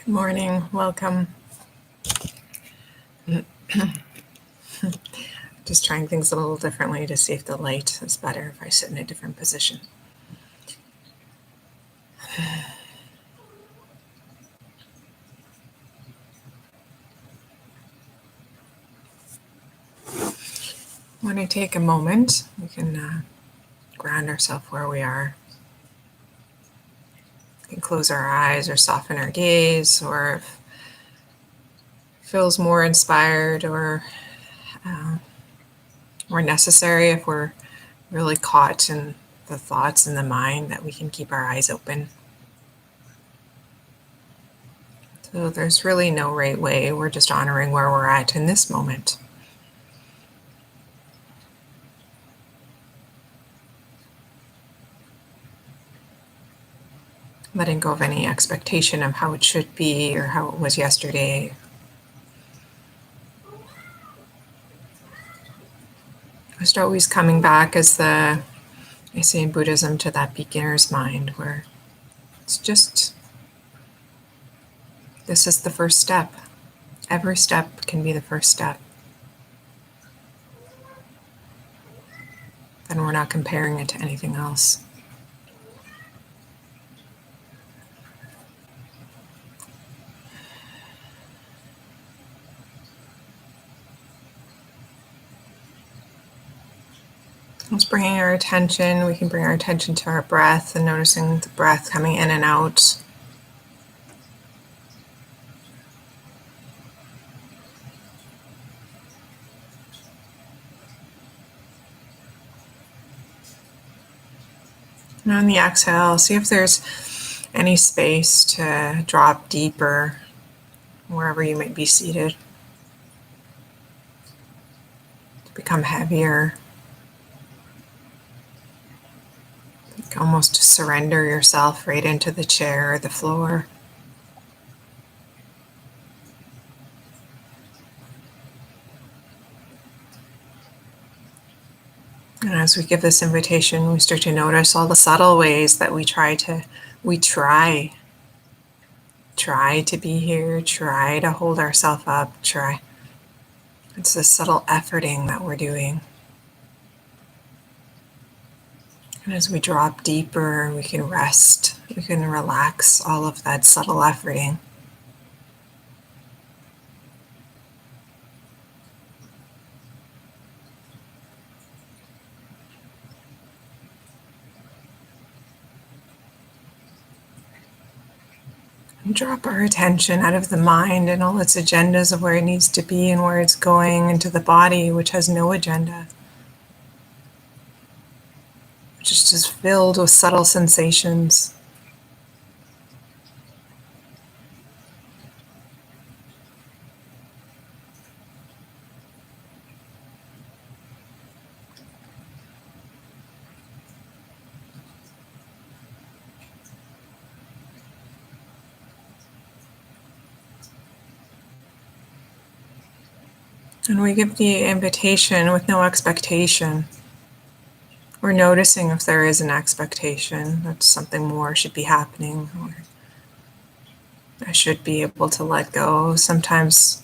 Good morning, welcome. Just trying things a little differently to see if the light is better if I sit in a different position. When I take a moment, we can ground ourselves where we are. We can close our eyes or soften our gaze, or if it feels more inspired or more necessary, if we're really caught in the thoughts in the mind, that we can keep our eyes open. So there's really no right way. We're just honoring where we're at in this moment. Letting go of any expectation of how it should be or how it was yesterday. Just always coming back, as I say in Buddhism, to that beginner's mind, where it's just, this is the first step. Every step can be the first step. Then we're not comparing it to anything else. Just bringing our attention, we can bring our attention to our breath and noticing the breath coming in and out. And on the exhale, see if there's any space to drop deeper wherever you might be seated, to become heavier. Almost surrender yourself right into the chair or the floor. And as we give this invitation, we start to notice all the subtle ways that we try to be here, try to hold ourselves up, try. It's a subtle efforting that we're doing. And as we drop deeper, we can rest, we can relax all of that subtle efforting. And drop our attention out of the mind and all its agendas of where it needs to be and where it's going, into the body, which has no agenda. Which is just filled with subtle sensations. And we give the invitation with no expectation. We're noticing if there is an expectation that something more should be happening, or I should be able to let go. Sometimes,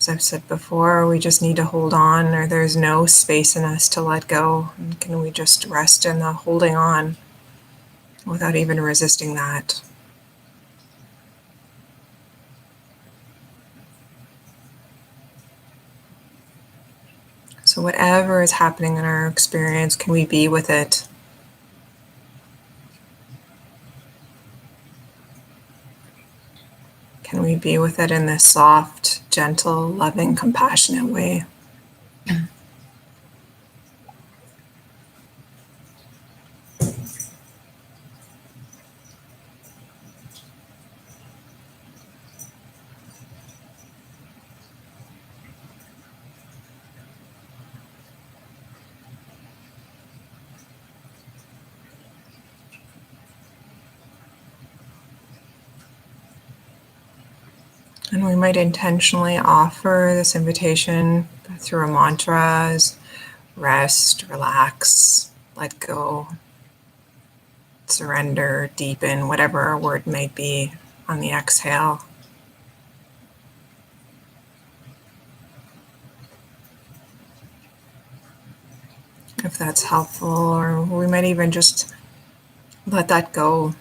as I've said before, we just need to hold on, or there's no space in us to let go. And can we just rest in the holding on without even resisting that? So whatever is happening in our experience, can we be with it? Can we be with it in this soft, gentle, loving, compassionate way? And we might intentionally offer this invitation through a mantra as rest, relax, let go, surrender, deepen, whatever our word might be. on the exhale. If that's helpful, or we might even just let that go.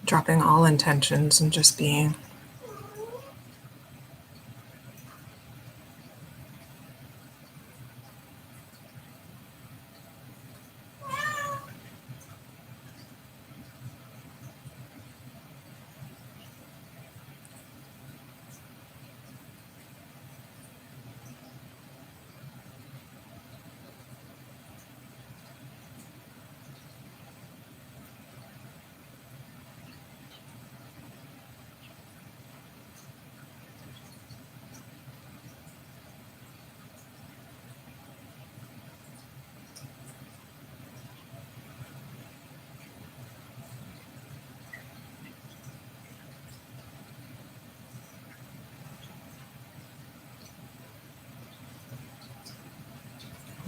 Dropping all intentions and just being.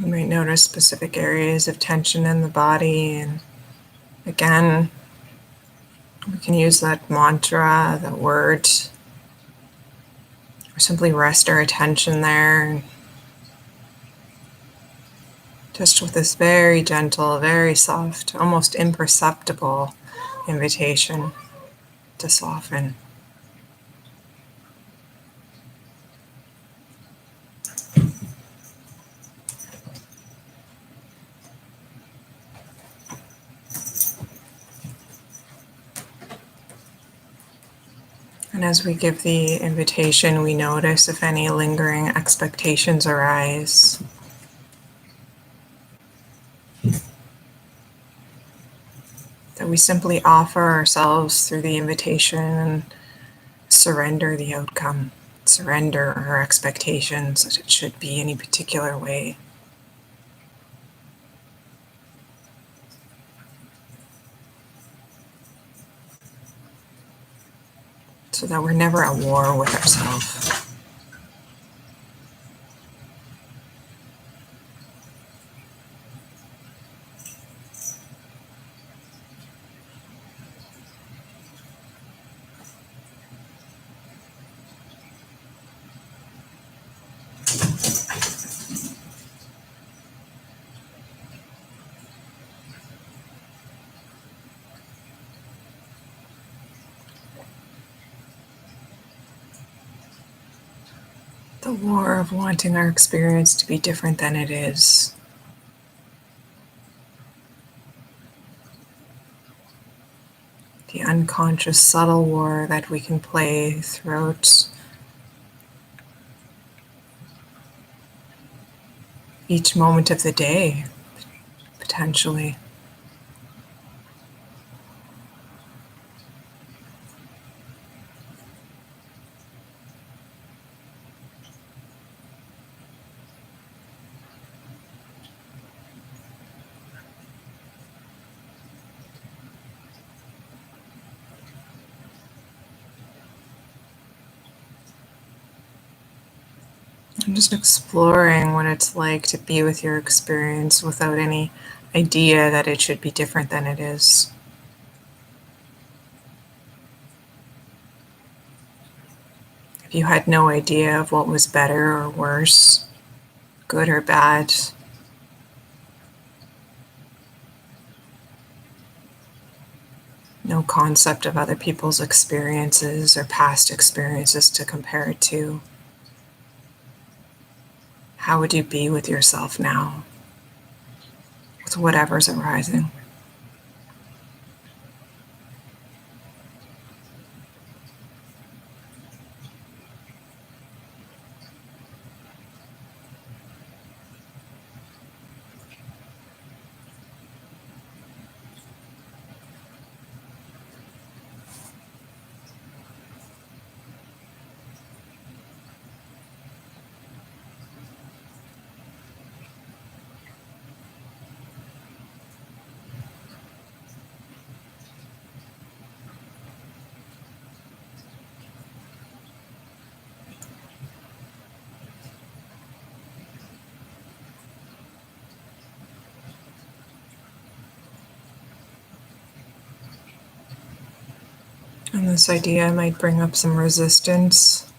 You might notice specific areas of tension in the body, and again, we can use that mantra, the word, or simply rest our attention there, just with this very gentle, very soft, almost imperceptible invitation to soften. And as we give the invitation, we notice if any lingering expectations arise. That we simply offer ourselves through the invitation and surrender the outcome, surrender our expectations that it should be any particular way. So that we're never at war with ourselves. The war of wanting our experience to be different than it is. The unconscious subtle war that we can play throughout each moment of the day, potentially. And just exploring what it's like to be with your experience without any idea that it should be different than it is. If you had no idea of what was better or worse, good or bad, no concept of other people's experiences or past experiences to compare it to, how would you be with yourself now, with whatever's arising? And this idea might bring up some resistance.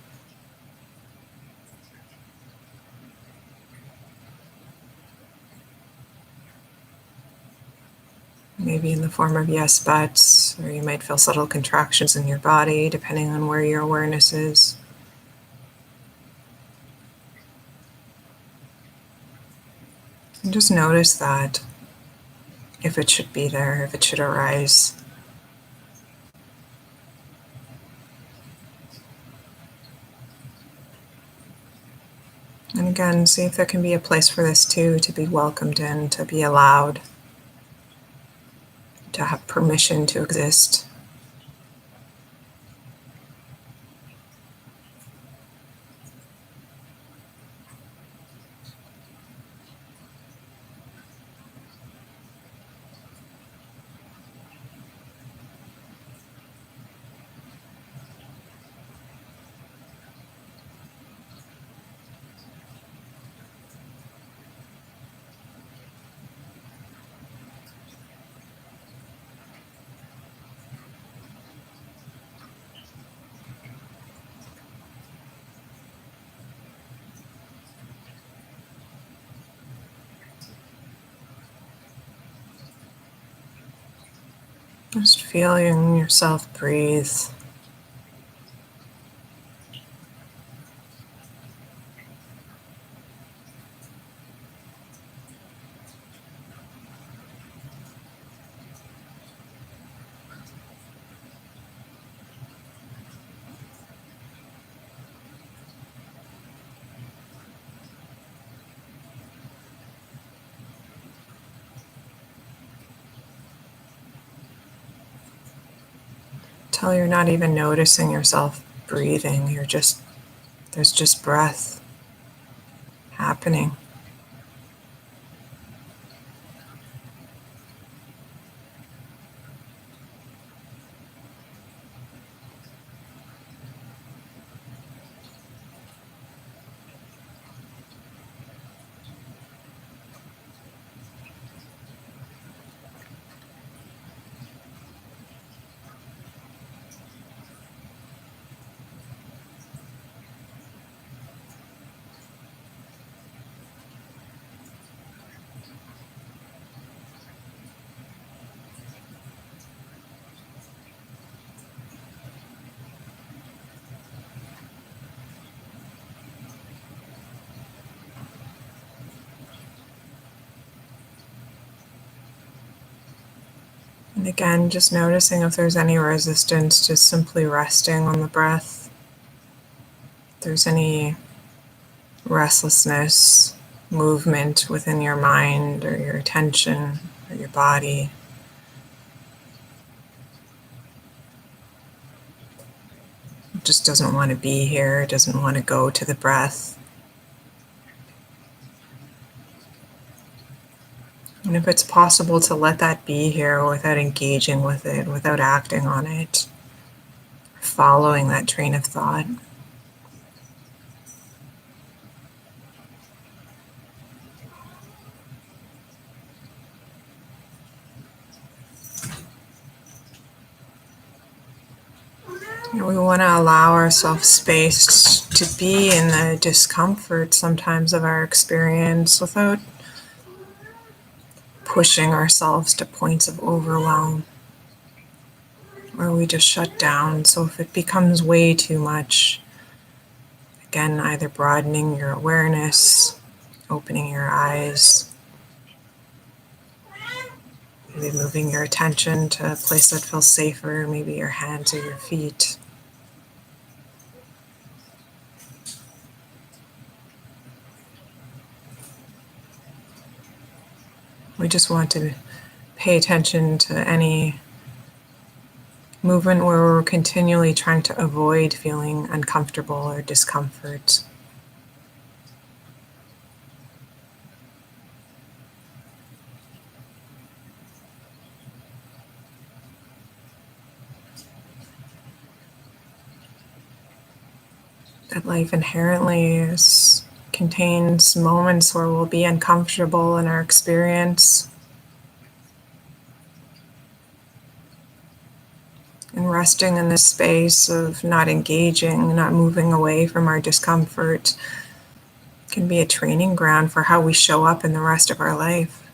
Maybe in the form of yes buts, or you might feel subtle contractions in your body depending on where your awareness is. And just notice that, if it should be there, if it should arise. And again, see if there can be a place for this too, to be welcomed in, to be allowed, to have permission to exist. Just feeling yourself breathe. Till you're not even noticing yourself breathing. There's just breath happening. And again, just noticing if there's any resistance, just simply resting on the breath. If there's any restlessness, movement within your mind or your attention or your body, it just doesn't want to be here, it doesn't want to go to the breath. And if it's possible to let that be here without engaging with it, without acting on it, following that train of thought. We want to allow ourselves space to be in the discomfort sometimes of our experience without pushing ourselves to points of overwhelm where we just shut down. So if it becomes way too much, again, either broadening your awareness, opening your eyes, maybe moving your attention to a place that feels safer, maybe your hands or your feet. We just want to pay attention to any movement where we're continually trying to avoid feeling uncomfortable or discomfort. That life inherently contains moments where we'll be uncomfortable in our experience. And And resting in this space of not engaging, not moving away from our discomfort can be a training ground for how we show up in the rest of our life.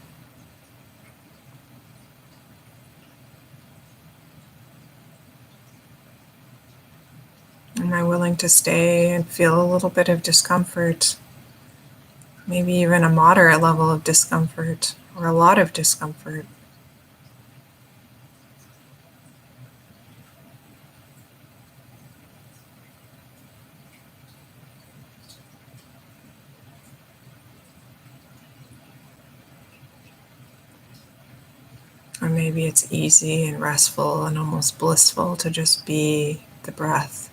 Am I willing to stay and feel a little bit of discomfort? Maybe even a moderate level of discomfort or a lot of discomfort. Or maybe it's easy and restful and almost blissful to just be the breath.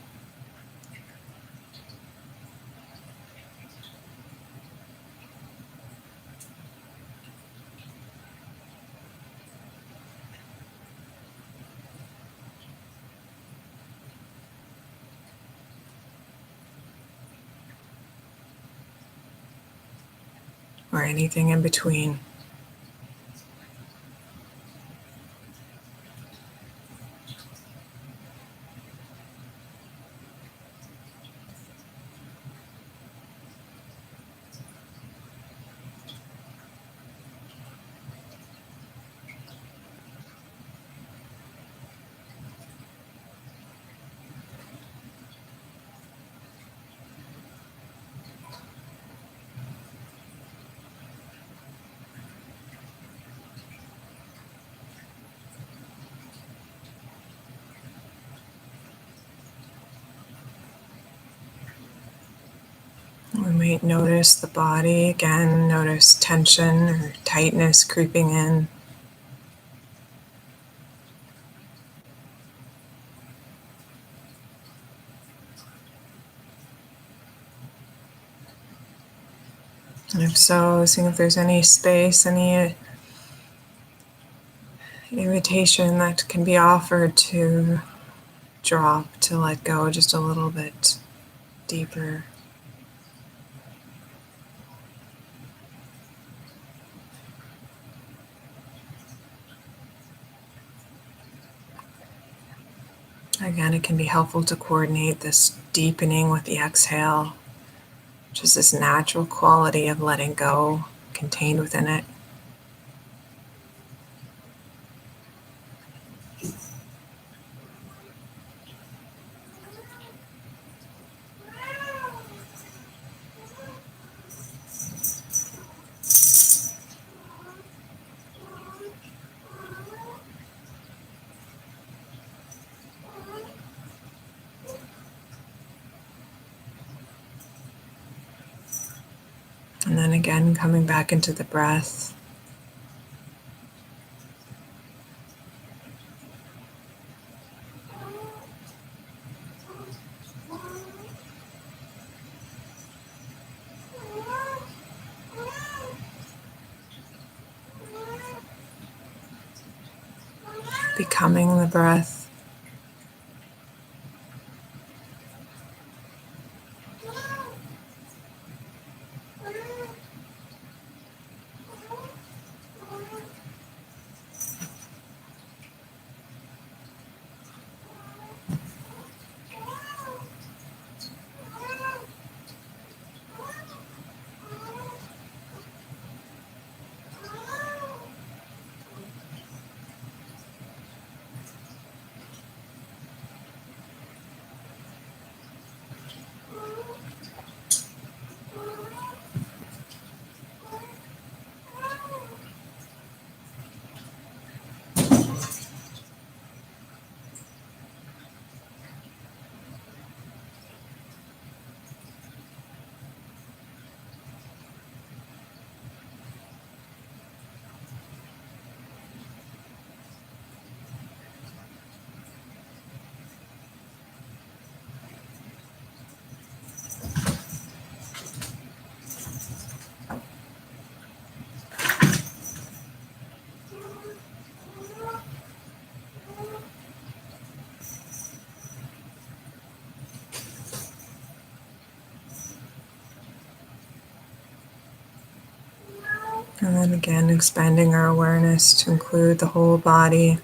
Or anything in between. We might notice the body again, notice tension or tightness creeping in. And if so, seeing if there's any space, any invitation that can be offered to drop, to let go just a little bit deeper. Again, it can be helpful to coordinate this deepening with the exhale, which is this natural quality of letting go contained within it. And then again, coming back into the breath. Becoming the breath. And then again, expanding our awareness to include the whole body.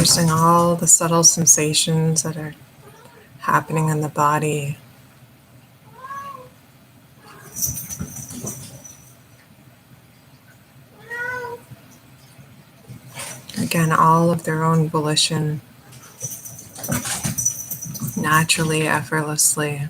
noticing all the subtle sensations that are happening in the body. Again, all of their own volition, naturally, effortlessly.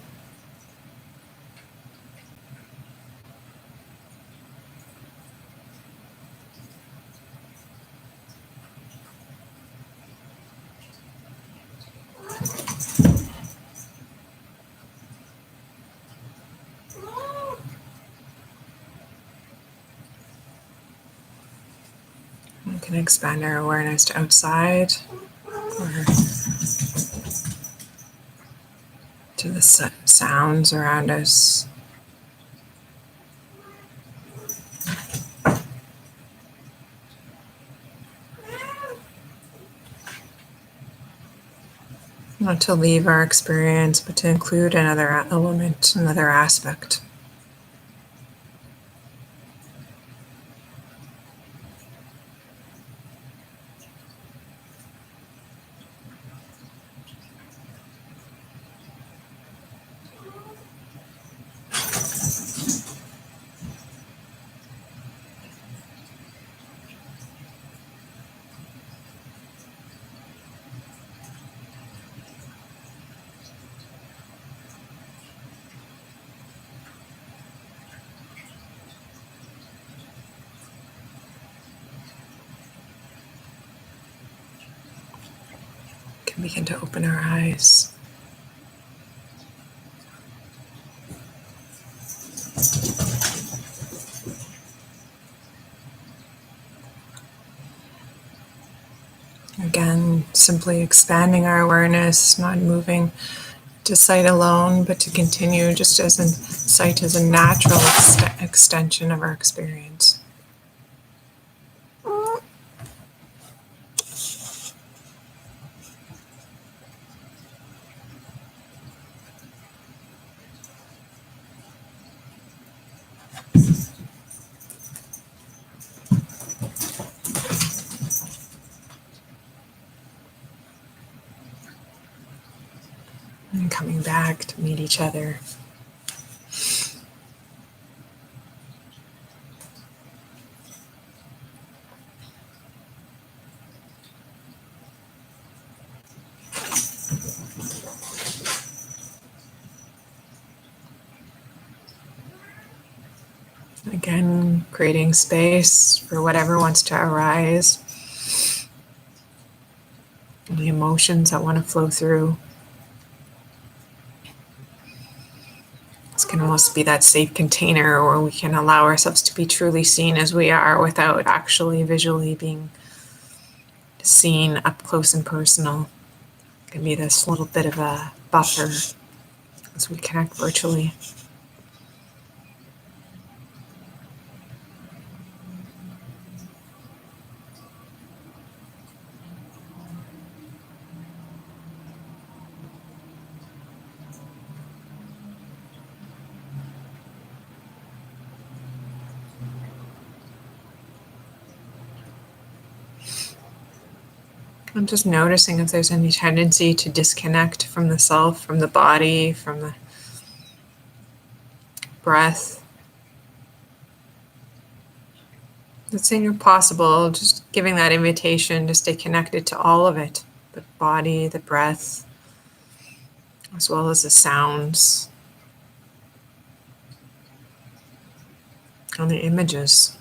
We can expand our awareness to outside or to the sounds around us. Not to leave our experience, but to include another element, another aspect. Can begin to open our eyes. Again, simply expanding our awareness, not moving to sight alone, but to continue just as sight is a natural extension of our experience. And coming back to meet each other. Again, creating space for whatever wants to arise. The emotions that want to flow through. This can almost be that safe container where we can allow ourselves to be truly seen as we are without actually visually being seen up close and personal. It can be this little bit of a buffer as we connect virtually. I'm just noticing if there's any tendency to disconnect from the self, from the body, from the breath. It's seeing possible, just giving that invitation to stay connected to all of it, the body, the breath, as well as the sounds and the images.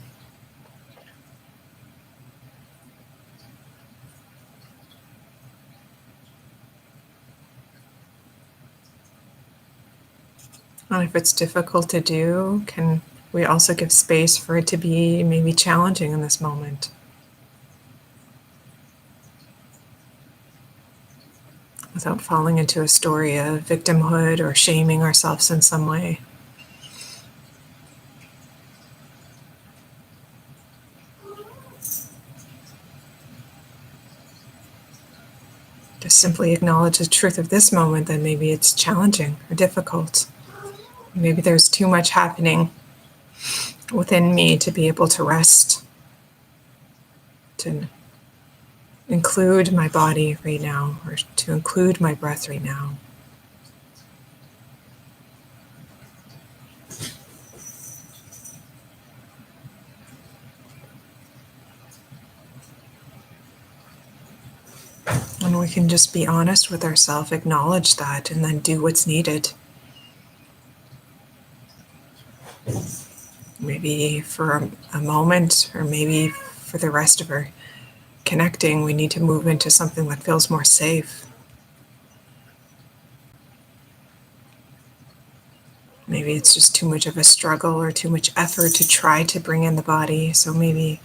And if it's difficult to do, can we also give space for it to be maybe challenging in this moment? Without falling into a story of victimhood or shaming ourselves in some way. Just simply acknowledge the truth of this moment, that maybe it's challenging or difficult. Maybe there's too much happening within me to be able to rest, to include my body right now, or to include my breath right now. And we can just be honest with ourselves, acknowledge that, and then do what's needed. Maybe for a moment, or maybe for the rest of our connecting, we need to move into something that feels more safe. Maybe it's just too much of a struggle or too much effort to try to bring in the body. So maybe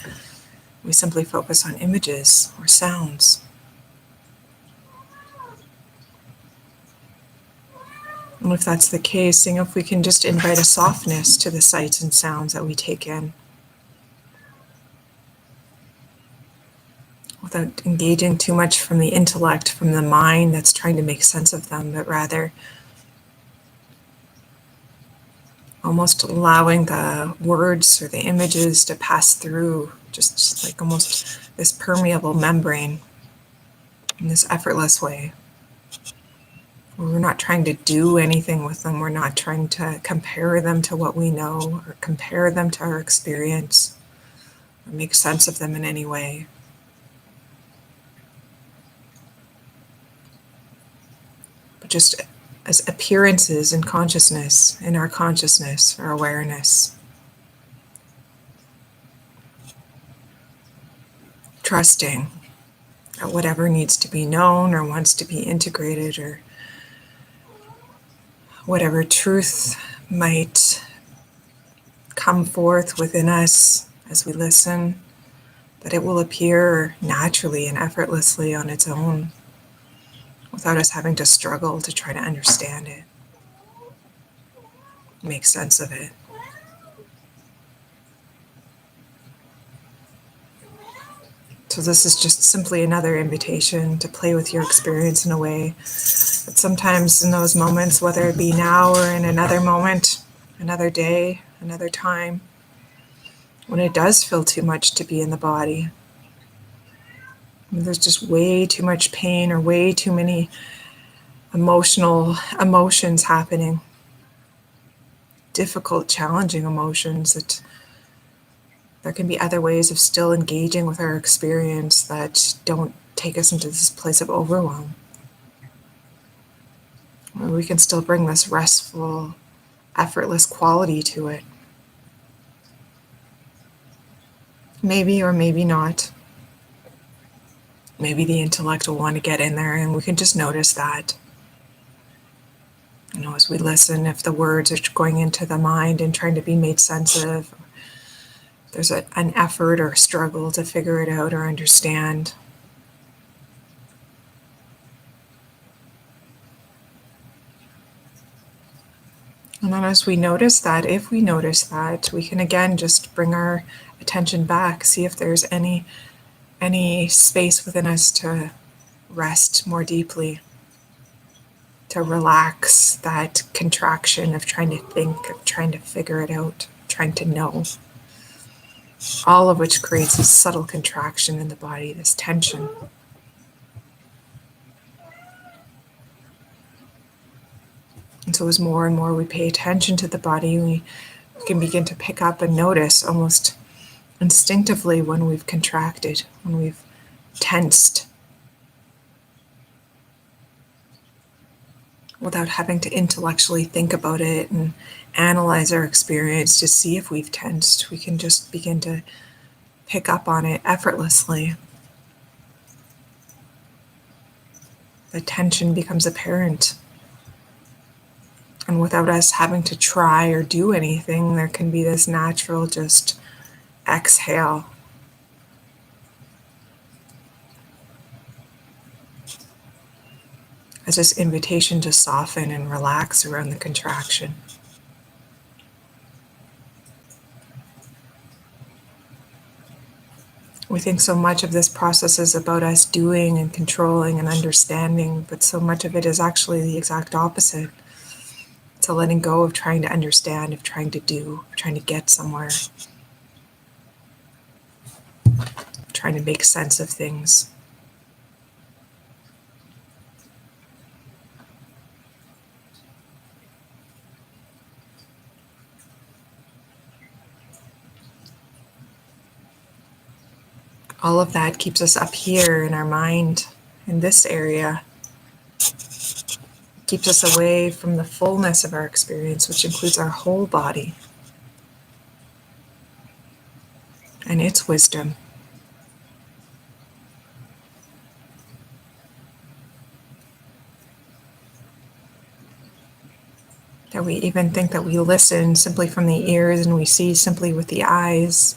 we simply focus on images or sounds. And if that's the case, seeing if we can just invite a softness to the sights and sounds that we take in, without engaging too much from the intellect, from the mind that's trying to make sense of them, but rather almost allowing the words or the images to pass through, just like almost this permeable membrane in this effortless way. We're not trying to do anything with them. We're not trying to compare them to what we know or compare them to our experience or make sense of them in any way. But just as appearances in consciousness, in our consciousness or awareness. Trusting that whatever needs to be known or wants to be integrated, or whatever truth might come forth within us as we listen, that it will appear naturally and effortlessly on its own without us having to struggle to try to understand it, make sense of it. So this is just simply another invitation to play with your experience in a way that sometimes in those moments, whether it be now or in another moment, another day, another time, when it does feel too much to be in the body, when there's just way too much pain or way too many emotions happening, difficult, challenging emotions, that there can be other ways of still engaging with our experience that don't take us into this place of overwhelm. Where we can still bring this restful, effortless quality to it. Maybe or maybe not. Maybe the intellect will want to get in there, and we can just notice that. As we listen, if the words are going into the mind and trying to be made sense of, there's an effort or a struggle to figure it out or understand. And then as we notice that, if we notice that, we can again just bring our attention back, see if there's any space within us to rest more deeply, to relax that contraction of trying to think, of trying to figure it out, trying to know. All of which creates a subtle contraction in the body, this tension. And so as more and more we pay attention to the body, we can begin to pick up and notice almost instinctively when we've contracted, when we've tensed, without having to intellectually think about it and analyze our experience to see if we've tensed. We can just begin to pick up on it effortlessly. The tension becomes apparent. And without us having to try or do anything, there can be this natural just exhale. As this invitation to soften and relax around the contraction. We think so much of this process is about us doing and controlling and understanding, but so much of it is actually the exact opposite. It's a letting go of trying to understand, of trying to do, of trying to get somewhere, trying to make sense of things. All of that keeps us up here in our mind, in this area. Keeps us away from the fullness of our experience, which includes our whole body and its wisdom. That we even think that we listen simply from the ears and we see simply with the eyes.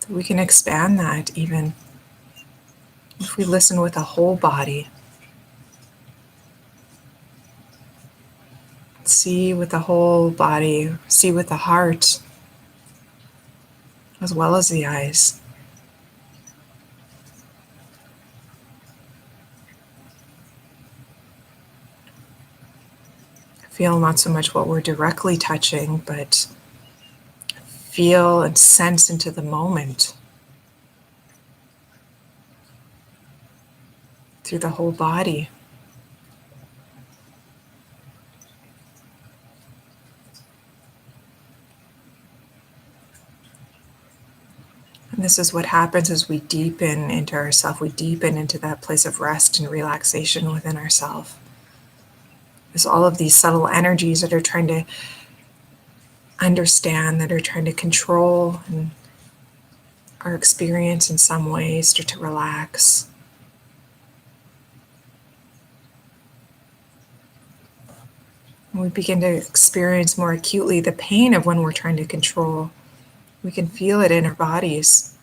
That we can expand that even if we listen with the whole body. See with the whole body, see with the heart, as well as the eyes. Feel not so much what we're directly touching, but feel and sense into the moment through the whole body. And this is what happens as we deepen into ourselves. We deepen into that place of rest and relaxation within ourselves. There's all of these subtle energies that are trying to understand, that are trying to control and our experience in some ways, start to relax. And we begin to experience more acutely the pain of when we're trying to control. We can feel it in our bodies.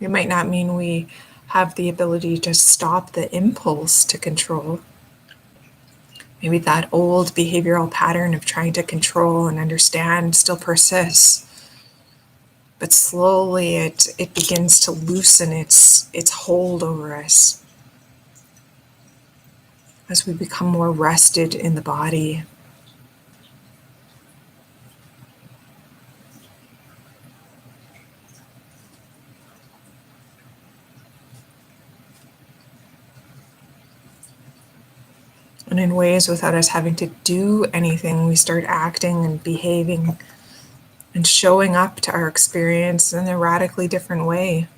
It might not mean we have the ability to stop the impulse to control. Maybe that old behavioral pattern of trying to control and understand still persists. But slowly it begins to loosen its hold over us as we become more rested in the body. And in ways without us having to do anything, we start acting and behaving and showing up to our experience in a radically different way.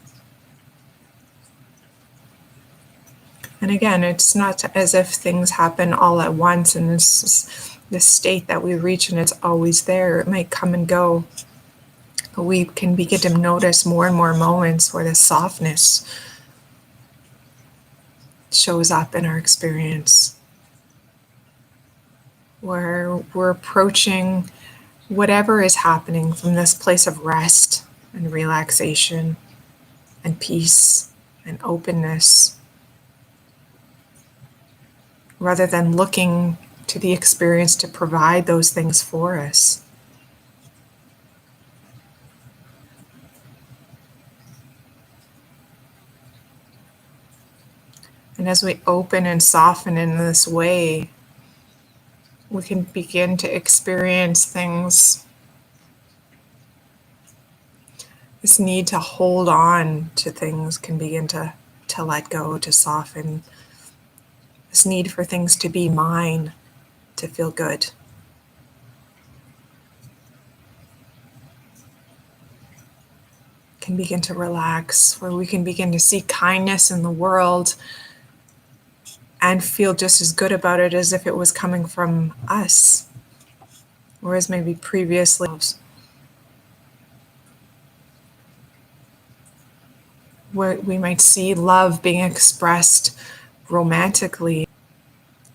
And again, it's not as if things happen all at once and this state that we reach and it's always there. It might come and go. But we can begin to notice more and more moments where the softness shows up in our experience, where we're approaching whatever is happening from this place of rest and relaxation and peace and openness, rather than looking to the experience to provide those things for us. And as we open and soften in this way, we can begin to experience things. This need to hold on to things can begin to let go, to soften. This need for things to be mine, to feel good. Can begin to relax, where we can begin to see kindness in the world and feel just as good about it as if it was coming from us, whereas maybe previously where we might see love being expressed romantically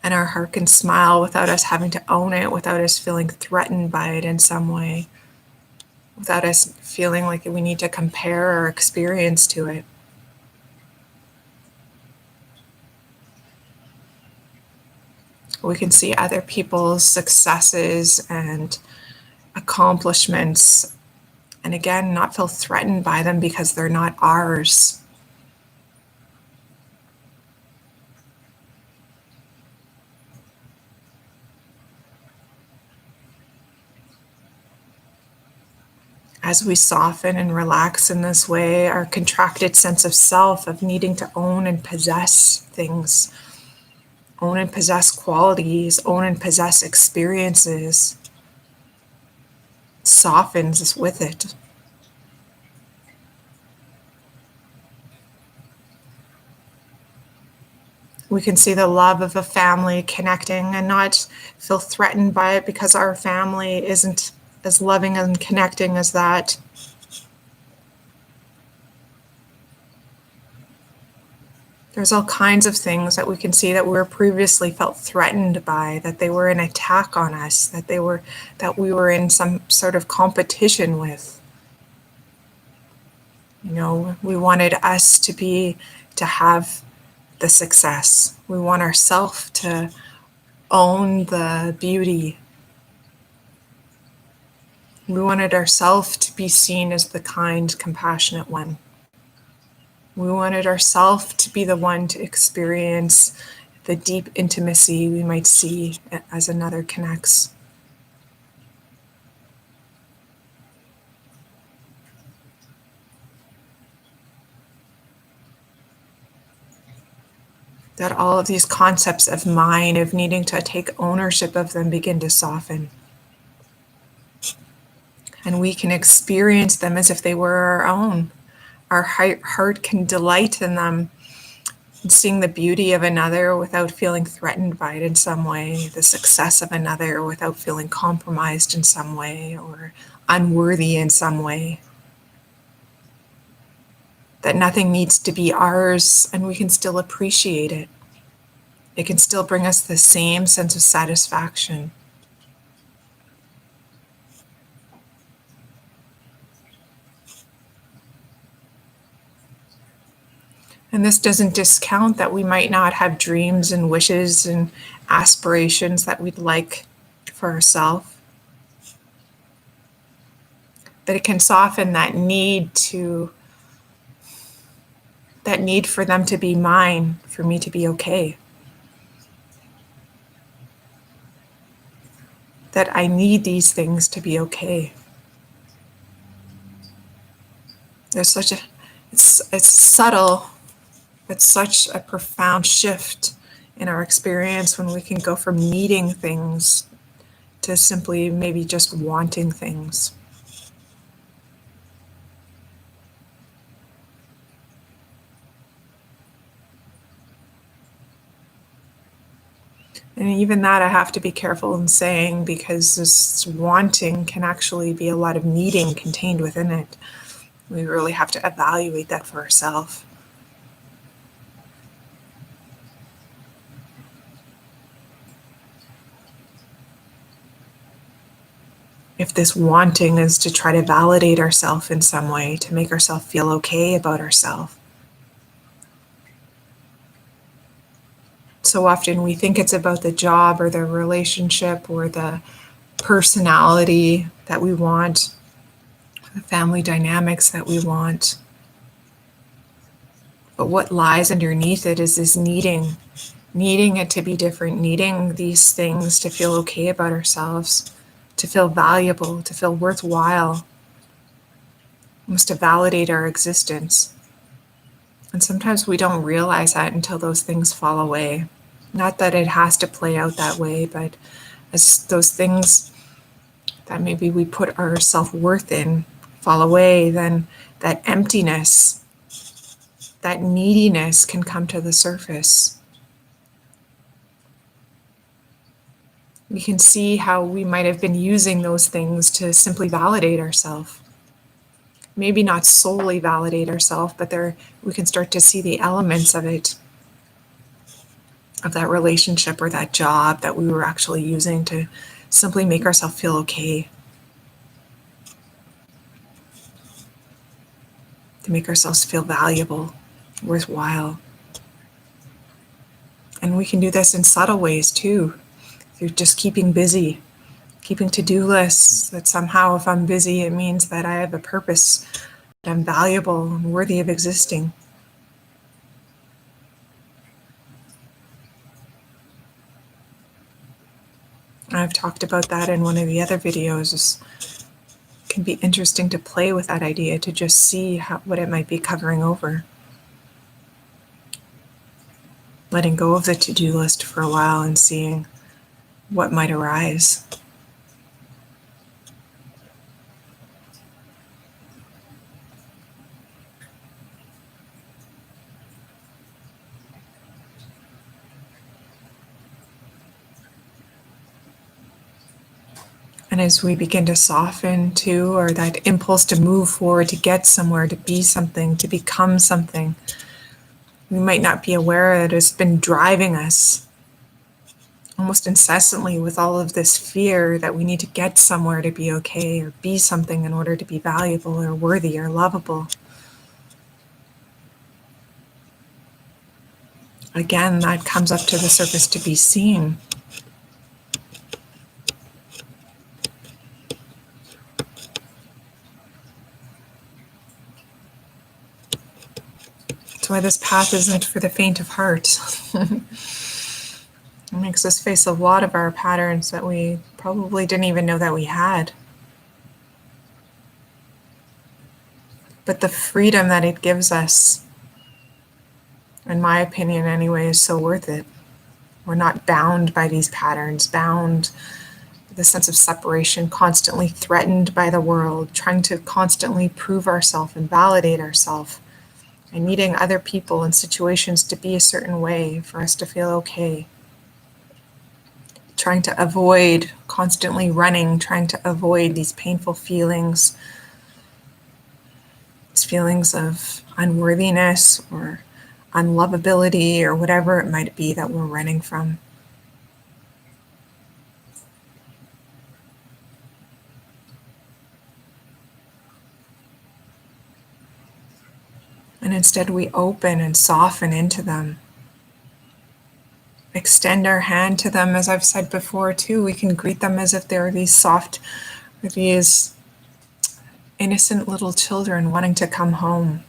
and our heart can smile without us having to own it, without us feeling threatened by it in some way, without us feeling like we need to compare our experience to it. We can see other people's successes and accomplishments, and again, not feel threatened by them because they're not ours. As we soften and relax in this way, our contracted sense of self, of needing to own and possess things, own and possess qualities, own and possess experiences, softens with it. We can see the love of a family connecting and not feel threatened by it because our family isn't as loving and connecting as that. There's all kinds of things that we can see that we were previously felt threatened by, that they were an attack on us, that we were in some sort of competition with. We wanted us to have the success. We want ourselves to own the beauty. We wanted ourselves to be seen as the kind, compassionate one. We wanted ourselves to be the one to experience the deep intimacy we might see as another connects. That all of these concepts of mine, of needing to take ownership of them, begin to soften. And we can experience them as if they were our own. Our heart can delight in them, and seeing the beauty of another without feeling threatened by it in some way, the success of another without feeling compromised in some way or unworthy in some way. That nothing needs to be ours and we can still appreciate it. It can still bring us the same sense of satisfaction. And this doesn't discount that we might not have dreams and wishes and aspirations that we'd like for ourselves. But it can soften that need for them to be mine, for me to be okay. That I need these things to be okay. There's it's subtle, but such a profound shift in our experience when we can go from needing things to simply maybe just wanting things. And even that I have to be careful in saying, because this wanting can actually be a lot of needing contained within it. We really have to evaluate that for ourselves. If this wanting is to try to validate ourselves in some way, to make ourselves feel okay about ourselves. So often we think it's about the job or the relationship or the personality that we want, the family dynamics that we want. But what lies underneath it is this needing it to be different, needing these things to feel okay about ourselves, to feel valuable, to feel worthwhile, almost to validate our existence. And sometimes we don't realize that until those things fall away. Not that it has to play out that way, but as those things that maybe we put our self-worth in fall away, then that emptiness, that neediness can come to the surface. We can see how we might have been using those things to simply validate ourselves. Maybe not solely validate ourselves, but we can start to see the elements of it, of that relationship or that job that we were actually using to simply make ourselves feel okay, to make ourselves feel valuable, worthwhile. And we can do this in subtle ways too, through just keeping busy, keeping to-do lists, that somehow if I'm busy, it means that I have a purpose, that I'm valuable and worthy of existing. I've talked about that in one of the other videos. It can be interesting to play with that idea, to just see what it might be covering over. Letting go of the to-do list for a while and seeing what might arise. And as we begin to soften too, or that impulse to move forward, to get somewhere, to be something, to become something, we might not be aware that it's been driving us almost incessantly with all of this fear that we need to get somewhere to be okay, or be something in order to be valuable or worthy or lovable. Again, that comes up to the surface to be seen. That's why this path isn't for the faint of heart. It makes us face a lot of our patterns that we probably didn't even know that we had. But the freedom that it gives us, in my opinion anyway, is so worth it. We're not bound by these patterns, bound with a sense of separation, constantly threatened by the world, trying to constantly prove ourselves and validate ourselves, and needing other people and situations to be a certain way for us to feel okay. Trying to avoid, constantly running, trying to avoid these painful feelings, these feelings of unworthiness or unlovability or whatever it might be that we're running from. And instead we open and soften into them. Extend our hand to them, as I've said before too. We can greet them as if they're these soft, these innocent little children wanting to come home.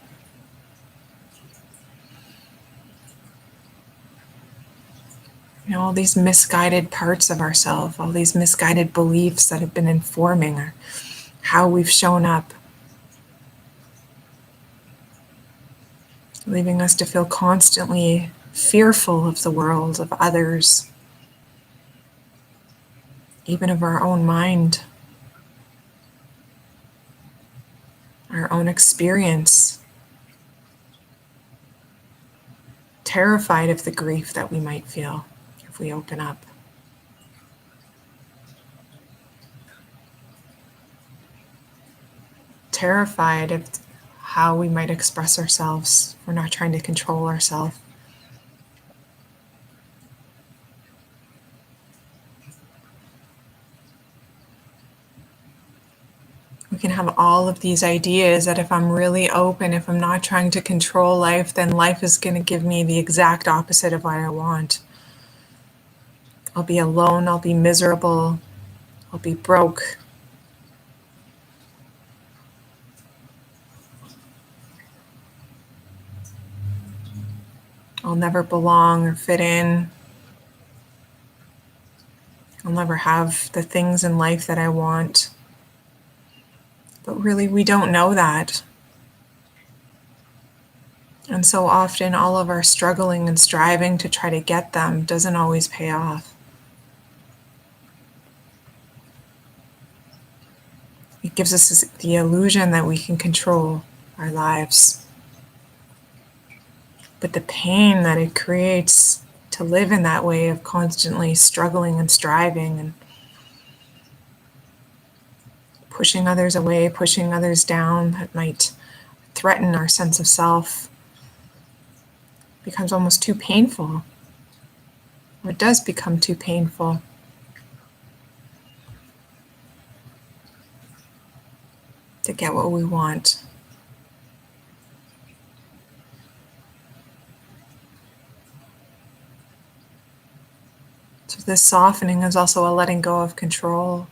You know, all these misguided parts of ourselves, all these misguided beliefs that have been informing how we've shown up, leaving us to feel constantly fearful of the world, of others, even of our own mind, our own experience, terrified of the grief that we might feel if we open up. Terrified of how we might express ourselves. We're not trying to control ourselves. We can have all of these ideas that if I'm really open, if I'm not trying to control life, then life is going to give me the exact opposite of what I want. I'll be alone, I'll be miserable, I'll be broke. I'll never belong or fit in. I'll never have the things in life that I want. But really, we don't know that. And so often, all of our struggling and striving to try to get them doesn't always pay off. It gives us the illusion that we can control our lives. But the pain that it creates to live in that way of constantly struggling and striving and pushing others away, pushing others down, that might threaten our sense of self, becomes almost too painful. Or it does become too painful. To get what we want. So this softening is also a letting go of control.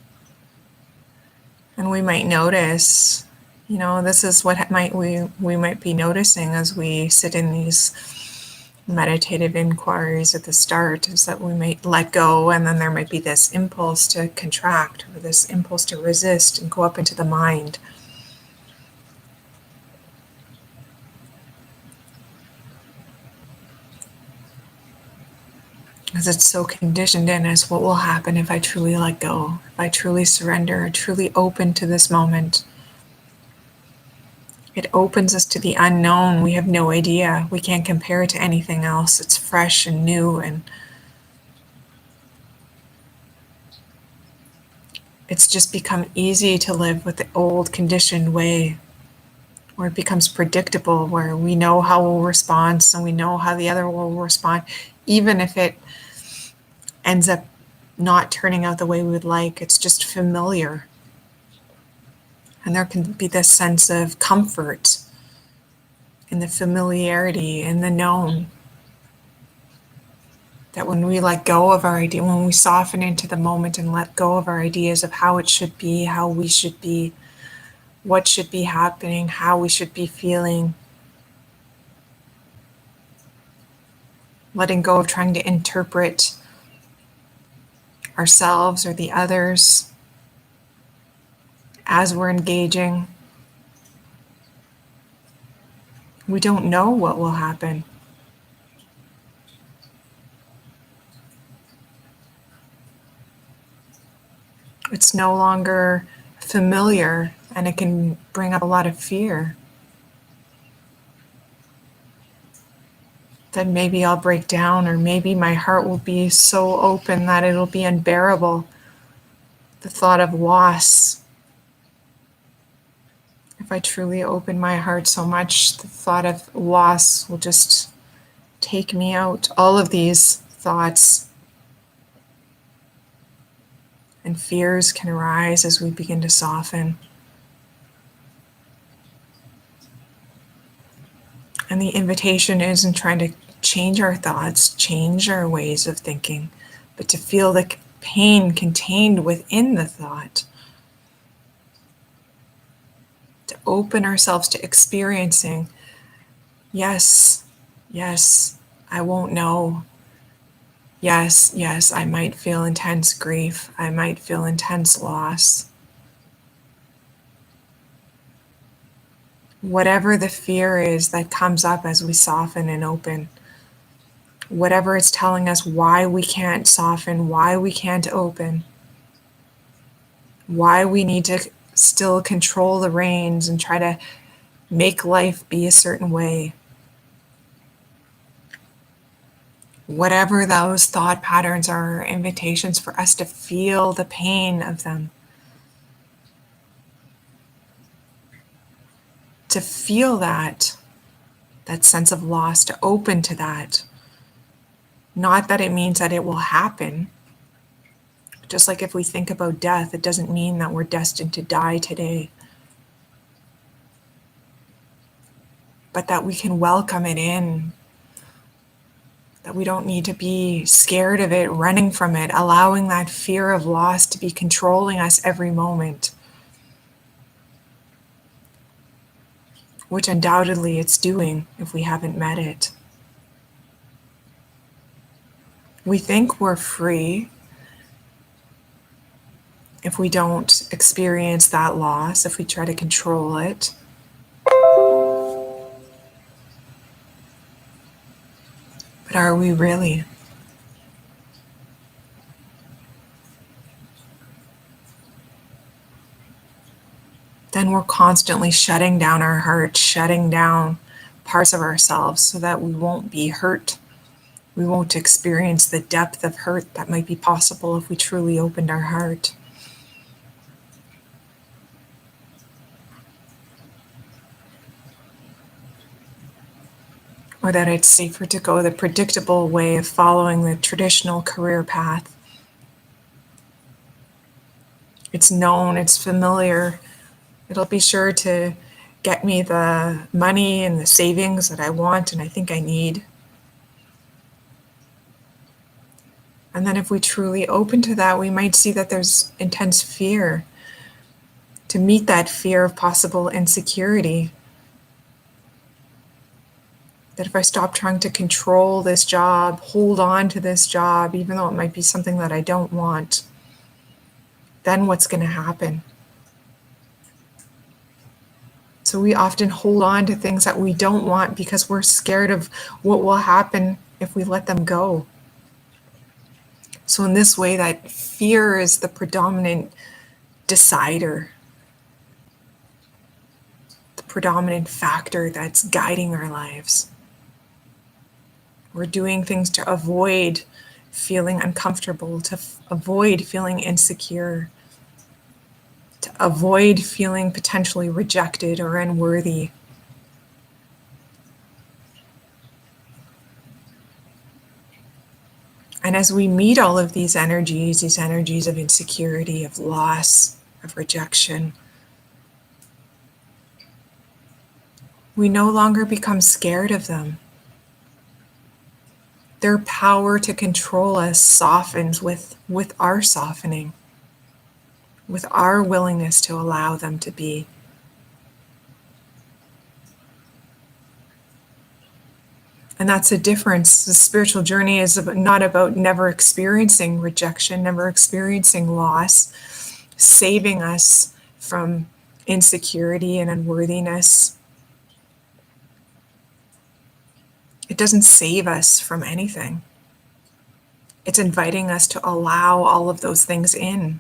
And we might notice, this is what we might be noticing as we sit in these meditative inquiries at the start, is that we might let go, and then there might be this impulse to contract, or this impulse to resist and go up into the mind. Because it's so conditioned in us, what will happen if I truly let go, if I truly surrender, truly open to this moment. It opens us to the unknown. We have no idea. We can't compare it to anything else. It's fresh and new, and it's just become easy to live with the old conditioned way, where it becomes predictable, where we know how we'll respond, so we know how the other will respond, even if it ends up not turning out the way we would like. It's just familiar. And there can be this sense of comfort in the familiarity, in the known. That when we let go of our idea, when we soften into the moment and let go of our ideas of how it should be, how we should be, what should be happening, how we should be feeling, letting go of trying to interpret ourselves or the others as we're engaging, we don't know what will happen. It's no longer familiar, and it can bring up a lot of fear. That maybe I'll break down, or maybe my heart will be so open that it'll be unbearable. The thought of loss. If I truly open my heart so much, the thought of loss will just take me out. All of these thoughts and fears can arise as we begin to soften. And the invitation isn't trying to change our thoughts, change our ways of thinking, but to feel the pain contained within the thought. To open ourselves to experiencing, yes, yes, I won't know. Yes, yes, I might feel intense grief. I might feel intense loss. Whatever the fear is that comes up as we soften and open, whatever it's telling us why we can't soften, why we can't open, why we need to still control the reins and try to make life be a certain way. Whatever those thought patterns are, invitations for us to feel the pain of them. To feel that sense of loss, to open to that. Not that it means that it will happen. Just like if we think about death, it doesn't mean that we're destined to die today. But that we can welcome it in. That we don't need to be scared of it, running from it, allowing that fear of loss to be controlling us every moment. Which undoubtedly it's doing if we haven't met it. We think we're free if we don't experience that loss, if we try to control it. But are we really? Then we're constantly shutting down our heart, shutting down parts of ourselves so that we won't be hurt. We won't experience the depth of hurt that might be possible if we truly opened our heart. Or that it's safer to go the predictable way of following the traditional career path. It's known, it's familiar. It'll be sure to get me the money and the savings that I want and I think I need. And then if we truly open to that, we might see that there's intense fear. To meet that fear of possible insecurity. That if I stop trying to control this job, hold on to this job, even though it might be something that I don't want, then what's going to happen? So we often hold on to things that we don't want because we're scared of what will happen if we let them go. So in this way, that fear is the predominant decider, the predominant factor that's guiding our lives. We're doing things to avoid feeling uncomfortable, to avoid feeling insecure. to avoid feeling potentially rejected or unworthy. And as we meet all of these energies of insecurity, of loss, of rejection, we no longer become scared of them. Their power to control us softens with our softening, with our willingness to allow them to be. And that's the difference. The spiritual journey is not about never experiencing rejection, never experiencing loss, saving us from insecurity and unworthiness. It doesn't save us from anything. It's inviting us to allow all of those things in.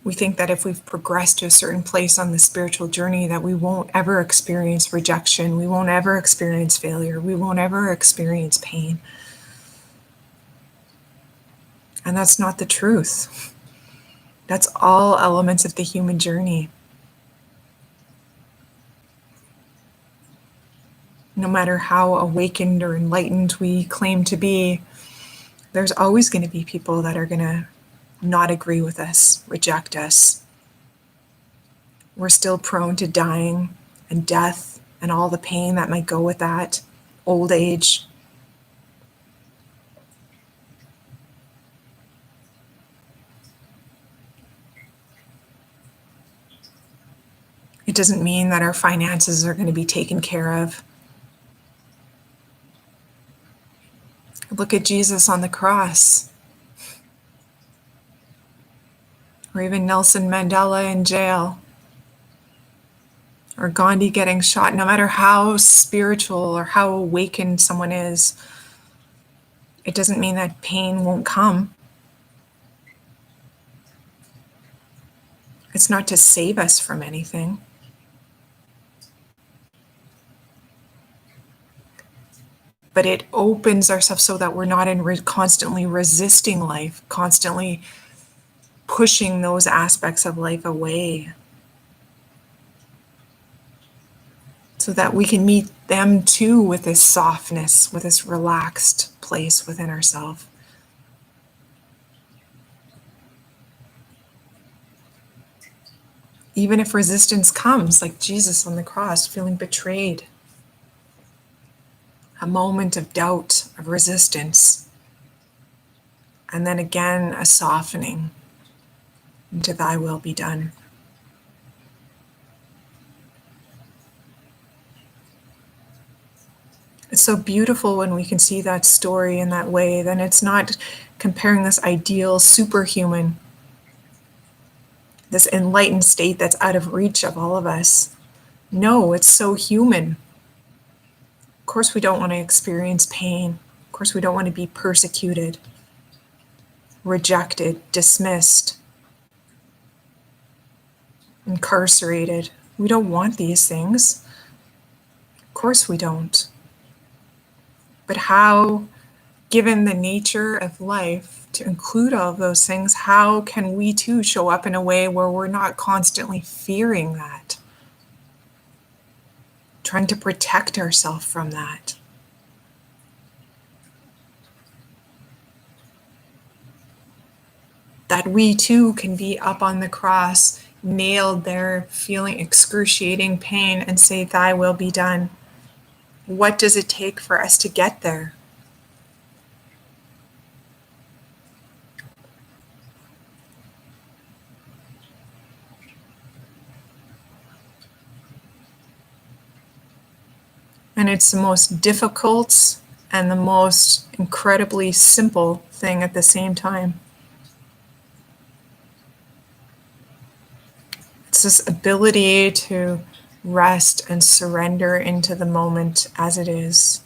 We think that if we've progressed to a certain place on the spiritual journey, that we won't ever experience rejection, we won't ever experience failure, we won't ever experience pain. And that's not the truth. That's all elements of the human journey. No matter how awakened or enlightened we claim to be, there's always going to be people that are going to not agree with us, reject us. We're still prone to dying and death and all the pain that might go with that, old age. It doesn't mean that our finances are going to be taken care of. Look at Jesus on the cross. Or even Nelson Mandela in jail. Or Gandhi getting shot. No matter how spiritual or how awakened someone is, it doesn't mean that pain won't come. It's not to save us from anything. But it opens ourselves so that we're not constantly resisting life, constantly pushing those aspects of life away, so that we can meet them too with this softness, with this relaxed place within ourselves. Even if resistance comes, like Jesus on the cross, feeling betrayed, a moment of doubt, of resistance, and then again a softening into thy will be done. It's so beautiful when we can see that story in that way. Then it's not comparing this ideal superhuman, this enlightened state that's out of reach of all of us. No, it's so human. Of course we don't want to experience pain. Of course we don't want to be persecuted, rejected, dismissed, incarcerated. We don't want these things. Of course we don't. But how, given the nature of life, to include all of those things, how can we too show up in a way where we're not constantly fearing that? Trying to protect ourselves from that. That we too can be up on the cross, nailed there, feeling excruciating pain, and say, thy will be done. What does it take for us to get there? And it's the most difficult and the most incredibly simple thing at the same time. It's this ability to rest and surrender into the moment as it is,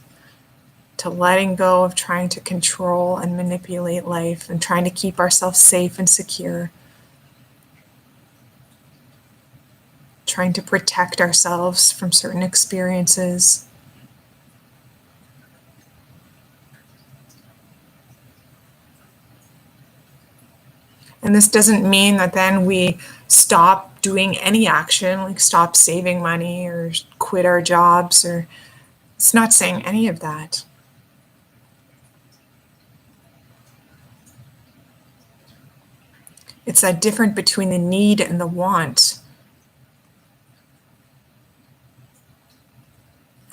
to letting go of trying to control and manipulate life and trying to keep ourselves safe and secure, trying to protect ourselves from certain experiences. And this doesn't mean that then we stop doing any action, like stop saving money or quit our jobs, or it's not saying any of that. It's that difference between the need and the want,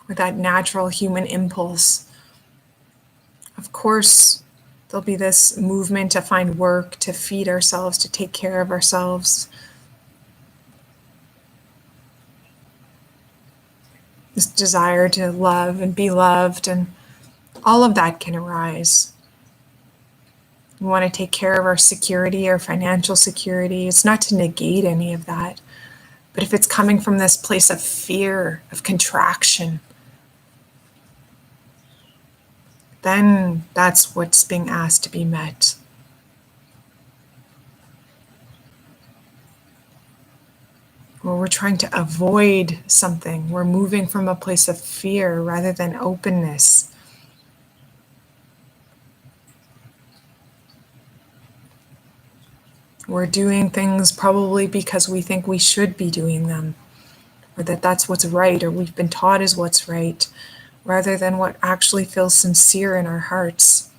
or that natural human impulse. Of course, there'll be this movement to find work, to feed ourselves, to take care of ourselves. This desire to love and be loved, and all of that can arise. We want to take care of our security, our financial security. It's not to negate any of that. But if it's coming from this place of fear, of contraction, then that's what's being asked to be met. Or we're trying to avoid something. We're moving from a place of fear rather than openness. We're doing things probably because we think we should be doing them, or that that's what's right, or we've been taught is what's right, rather than what actually feels sincere in our hearts.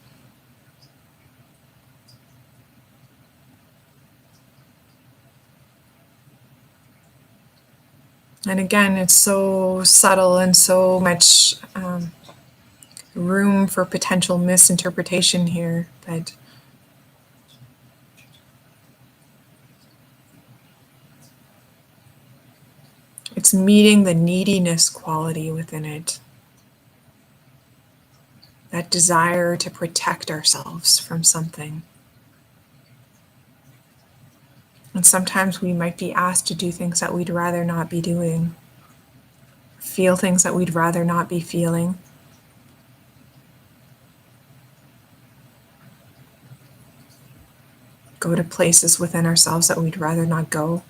And again, it's so subtle and so much room for potential misinterpretation here, but it's meeting the neediness quality within it. That desire to protect ourselves from something. And sometimes we might be asked to do things that we'd rather not be doing, feel things that we'd rather not be feeling. Go to places within ourselves that we'd rather not go.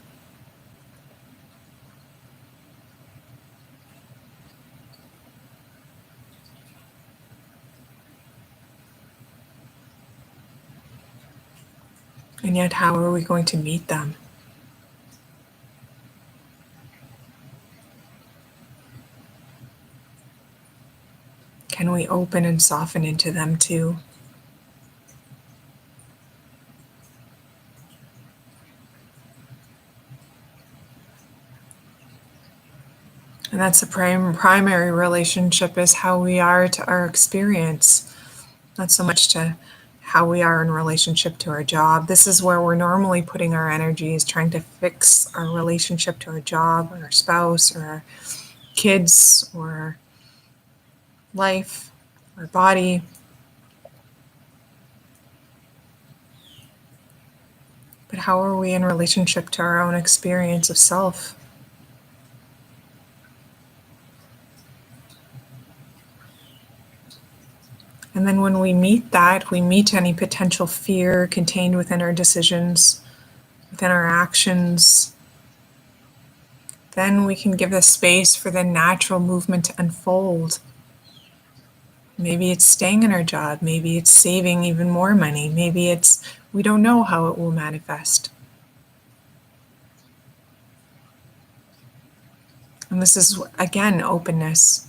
And yet, how are we going to meet them? Can we open and soften into them too? And that's the primary relationship, is how we are to our experience, not so much to how we are in relationship to our job. This is where we're normally putting our energy, is trying to fix our relationship to our job or our spouse or our kids or life or body. But how are we in relationship to our own experience of self? And then when we meet that, we meet any potential fear contained within our decisions, within our actions. Then we can give the space for the natural movement to unfold. Maybe it's staying in our job. Maybe it's saving even more money. Maybe it's, we don't know how it will manifest. And this is, again, openness.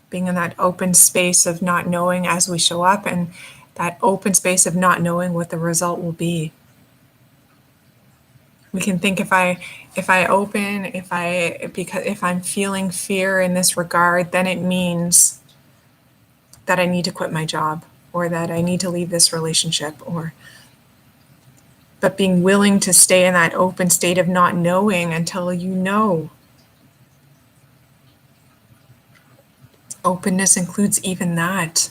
Being in that open space of not knowing as we show up, and that open space of not knowing what the result will be. We can think, if I'm feeling fear in this regard, then it means that I need to quit my job, or that I need to leave this relationship, but being willing to stay in that open state of not knowing until you know. Openness includes even that.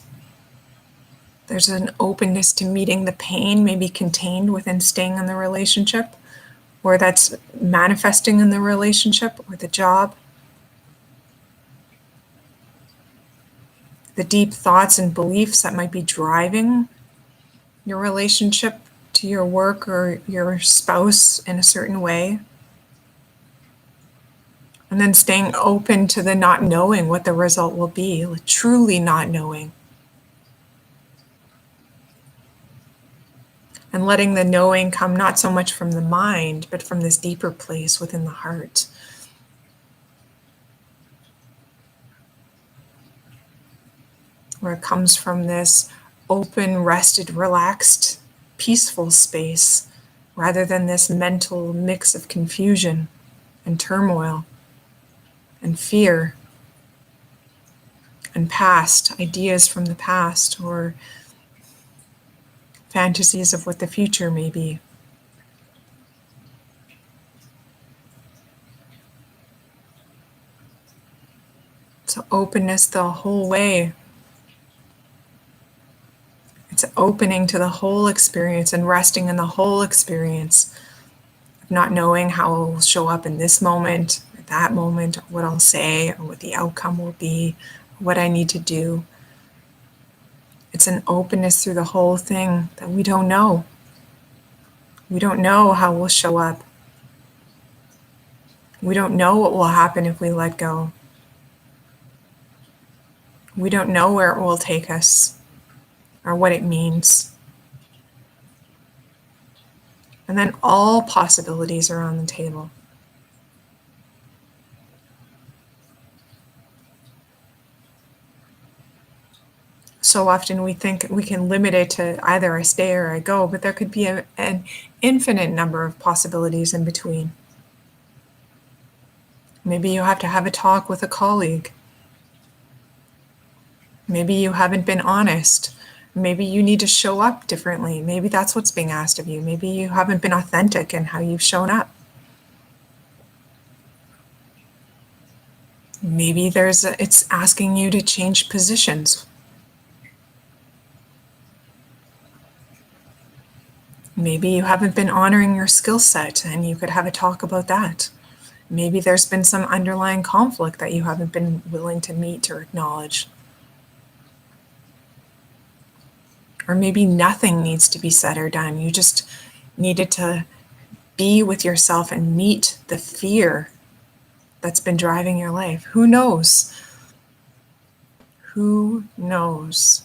There's an openness to meeting the pain maybe contained within staying in the relationship, or that's manifesting in the relationship or the job. The deep thoughts and beliefs that might be driving your relationship to your work or your spouse in a certain way. And then staying open to the not knowing what the result will be, truly not knowing. And letting the knowing come not so much from the mind, but from this deeper place within the heart. Where it comes from this open, rested, relaxed, peaceful space, rather than this mental mix of confusion and turmoil and fear and past ideas from the past, or fantasies of what the future may be. So openness the whole way. It's opening to the whole experience and resting in the whole experience, not knowing how it will show up in this moment, or that moment, or what I'll say, or what the outcome will be, or what I need to do. It's an openness through the whole thing that we don't know. We don't know how we'll show up. We don't know what will happen if we let go. We don't know where it will take us or what it means. And then all possibilities are on the table. So often we think we can limit it to either I stay or I go, but there could be an infinite number of possibilities in between. Maybe you have to have a talk with a colleague. Maybe you haven't been honest. Maybe you need to show up differently. Maybe that's what's being asked of you. Maybe you haven't been authentic in how you've shown up. Maybe it's asking you to change positions. Maybe you haven't been honoring your skill set and you could have a talk about that. Maybe there's been some underlying conflict that you haven't been willing to meet or acknowledge. Or maybe nothing needs to be said or done. You just needed to be with yourself and meet the fear that's been driving your life. Who knows? Who knows?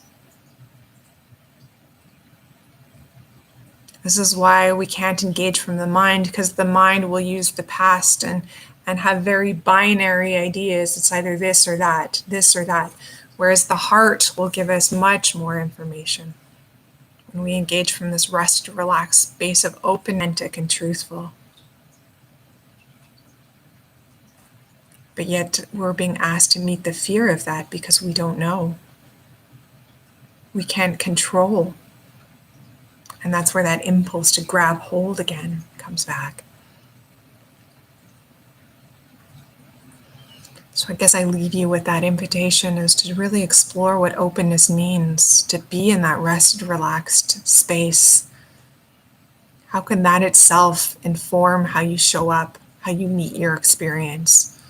This is why we can't engage from the mind, because the mind will use the past and have very binary ideas. It's either this or that, whereas the heart will give us much more information when we engage from this rested, relaxed space of open, authentic, and truthful. But yet we're being asked to meet the fear of that because we don't know. We can't control. And that's where that impulse to grab hold again comes back. So I guess I leave you with that invitation, is to really explore what openness means, to be in that rested, relaxed space. How can that itself inform how you show up, how you meet your experience?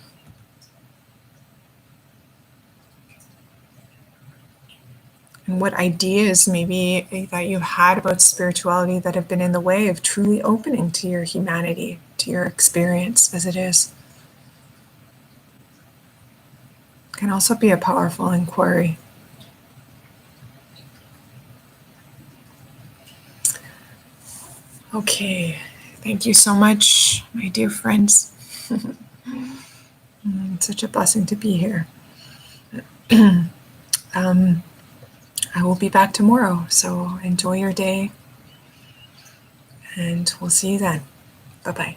And what ideas maybe that you've had about spirituality that have been in the way of truly opening to your humanity, to your experience as it is. Can also be a powerful inquiry. Okay, thank you so much, my dear friends. It's such a blessing to be here. I will be back tomorrow, so enjoy your day, and we'll see you then. Bye-bye.